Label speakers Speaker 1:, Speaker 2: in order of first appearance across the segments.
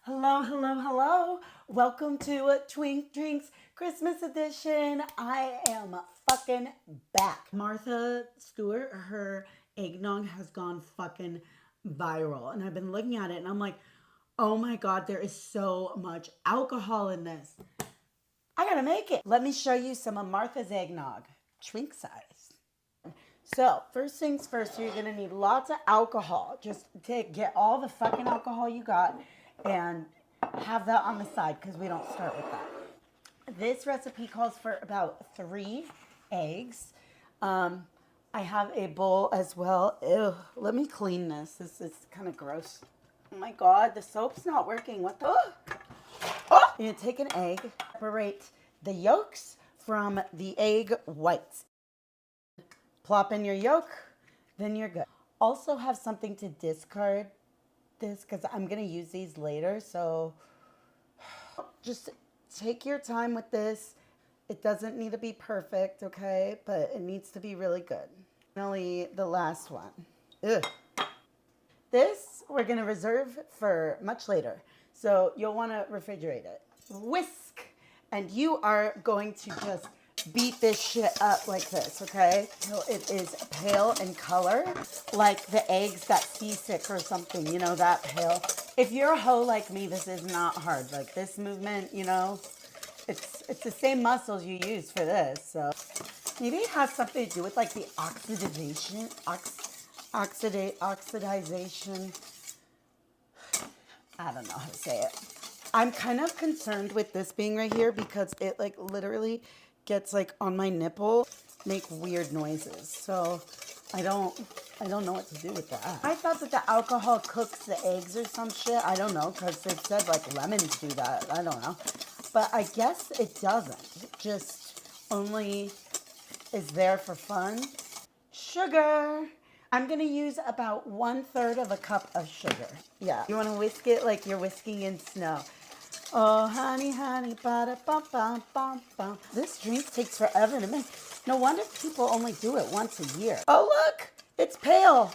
Speaker 1: Hello, hello, hello. Welcome to Twink Drinks Christmas edition. I am fucking back. Martha Stewart, her eggnog has gone fucking viral. And I've been looking at it and I'm like, oh my God, there is so much alcohol in this. I gotta make it. Let me show you some of Martha's eggnog, twink size. So, first things first, you're gonna need lots of alcohol. Just to get all the fucking alcohol you got and have that on the side because we don't start with that. This recipe calls for about 3 eggs. I have a bowl as well. Ew, let me clean this. This is kind of gross. Oh my God, the soap's not working. What the? Oh! You're gonna take an egg, separate the yolks from the egg whites. Plop in your yolk, then you're good. Also have something to discard this because I'm going to use these later. So just take your time with this. It doesn't need to be perfect, okay? But it needs to be really good. Finally, the last one. Ugh. This we're going to reserve for much later. So you'll want to refrigerate it. Whisk. And you are going to just beat this shit up like this, okay? So it is pale in color, like the eggs got seasick or something, you know, that pale. If you're a hoe like me, this is not hard. Like this movement, you know, it's the same muscles you use for this. So maybe it has something to do with like the oxidization. I don't know how to say it. I'm kind of concerned with this being right here because it like literally gets like on my nipple, make weird noises. So I don't know what to do with that. I thought that the alcohol cooks the eggs or some shit. I don't know because it said like lemons do that. I don't know. But I guess it doesn't. It just only is there for fun. Sugar. I'm going to use about 1/3 of a cup of sugar. Yeah. You want to whisk it like you're whisking in snow. Oh, honey, honey, ba-da-bum-bum-bum-bum. This drink takes forever to make. No wonder people only do it once a year. Oh, look, it's pale.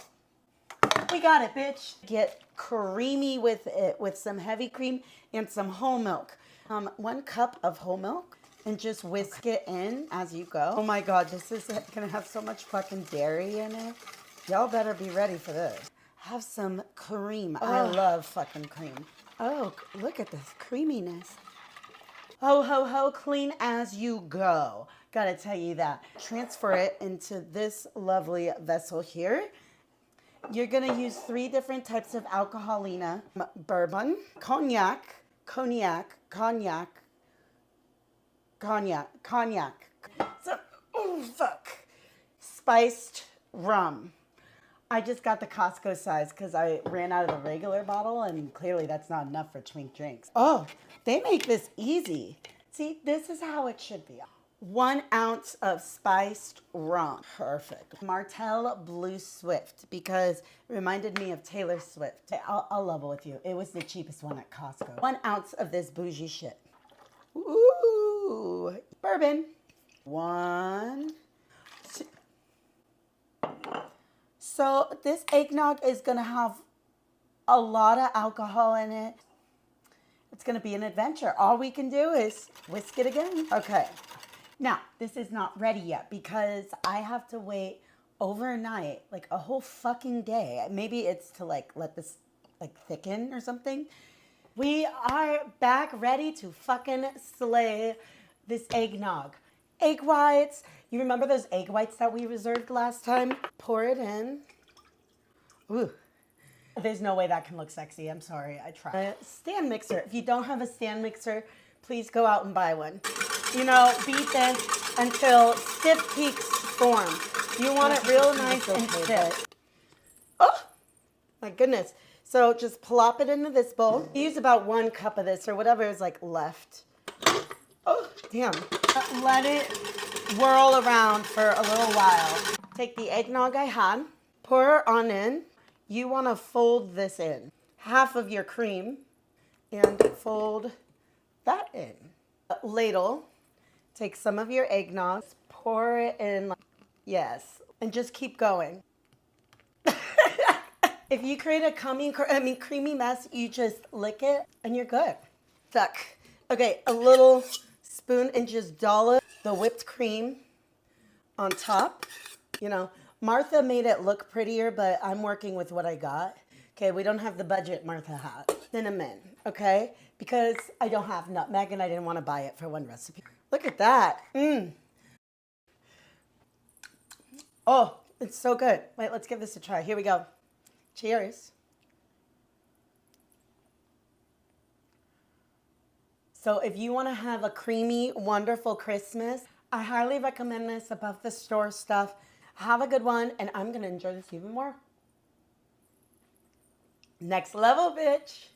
Speaker 1: We got it, bitch. Get creamy with it with some heavy cream and some whole milk. 1 cup of whole milk and just whisk it in as you go. Oh my God, this is gonna have so much fucking dairy in it. Y'all better be ready for this. Have some cream. I love fucking cream. Oh, look at this creaminess. Ho, ho, ho, clean as you go. Gotta tell you that. Transfer it into this lovely vessel here. You're gonna use 3 different types of alcoholina. Bourbon, cognac, So, oh, fuck. Spiced rum. I just got the Costco size because I ran out of the regular bottle and clearly that's not enough for twink drinks. Oh, they make this easy. See, this is how it should be. 1 ounce of spiced rum. Perfect. Martell Blue Swift because it reminded me of Taylor Swift. I'll level with you. It was the cheapest one at Costco. 1 ounce of this bougie shit. Ooh, bourbon. 1, 2. So this eggnog is going to have a lot of alcohol in it. It's going to be an adventure. All we can do is whisk it again. Okay. Now, this is not ready yet because I have to wait overnight, like a whole fucking day. Maybe it's to like let this like thicken or something. We are back ready to fucking slay this eggnog. Egg whites. You remember those egg whites that we reserved last time? Pour it in. Ooh. There's no way that can look sexy. I'm sorry. I tried. A stand mixer. If you don't have a stand mixer, please go out and buy one. You know, beat this until stiff peaks form. You want it real nice and stiff. Oh, my goodness. So just plop it into this bowl. Use about 1 cup of this or whatever is like left. Oh, damn. Let it whirl around for a little while. Take the eggnog I had, pour it on in. You want to fold this in. Half of your cream and fold that in. A ladle, take some of your eggnog, pour it in. Yes, and just keep going. If you create a creamy mess, you just lick it and you're good. Suck. Okay, a little spoon and just dollop the whipped cream on top. You know, Martha made it look prettier, but I'm working with what I got. Okay, we don't have the budget Martha had. Cinnamon, okay? Because I don't have nutmeg and I didn't want to buy it for one recipe. Look at that. Oh, it's so good. Wait, let's give this a try. Here we go. Cheers. So if you want to have a creamy, wonderful Christmas, I highly recommend this above the store stuff. Have a good one, and I'm going to enjoy this even more. Next level, bitch.